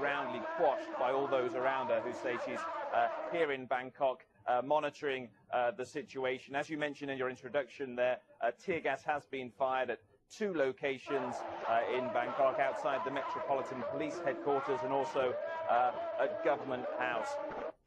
roundly quashed by all those around her who say she's here in Bangkok monitoring the situation. As you mentioned in your introduction there, tear gas has been fired at 2 locations in Bangkok, outside the Metropolitan Police headquarters and also at Government House.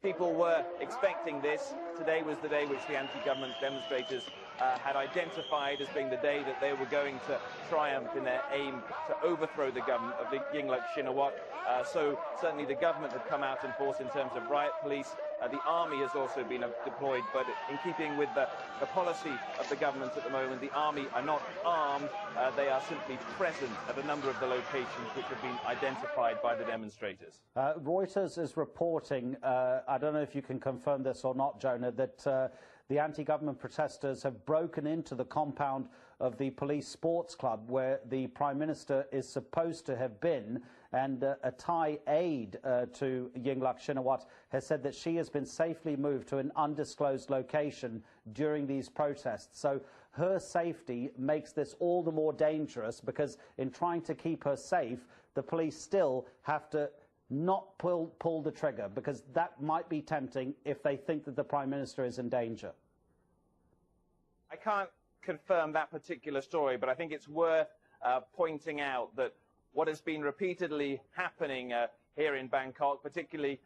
People were expecting this. Today was the day which the anti-government demonstrators had identified as being the day that they were going to triumph in their aim to overthrow the government of the Yingluck Shinawatra. So certainly the government had come out in force in terms of riot police. The army has also been deployed, but in keeping with the policy of the government at the moment, the army are not armed. They are simply present at a number of the locations which have been identified by the demonstrators. Reuters is reporting, I don't know if you can confirm this or not, Jonah, that the anti-government protesters have broken into the compound of the police sports club where the Prime Minister is supposed to have been, and a Thai aide to Yingluck Shinawatra has said that she has been safely moved to an undisclosed location during these protests. So her safety makes this all the more dangerous, because in trying to keep her safe, the police still have to not pull the trigger, because that might be tempting if they think that the Prime Minister is in danger. I can't confirm that particular story, but I think it's worth pointing out that what has been repeatedly happening here in Bangkok, particularly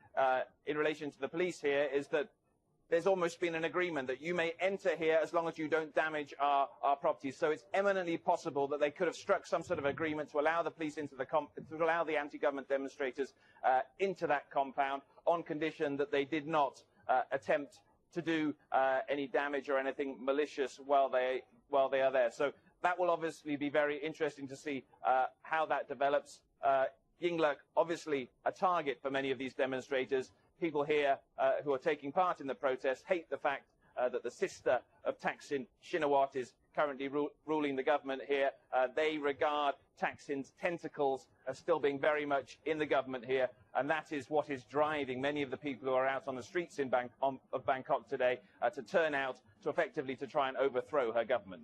in relation to the police here, is that there's almost been an agreement that you may enter here as long as you don't damage our properties. So it's eminently possible that they could have struck some sort of agreement to allow the police into to allow the anti-government demonstrators into that compound, on condition that they did not attempt to do any damage or anything malicious while they are there. So that will obviously be very interesting to see how that develops. Yingluck, obviously a target for many of these demonstrators. People here who are taking part in the protest hate the fact that the sister of Thaksin Shinawatra is currently ruling the government here. They regard Thaksin's tentacles as still being very much in the government here, and that is what is driving many of the people who are out on the streets of Bangkok today to turn out to effectively to try and overthrow her government.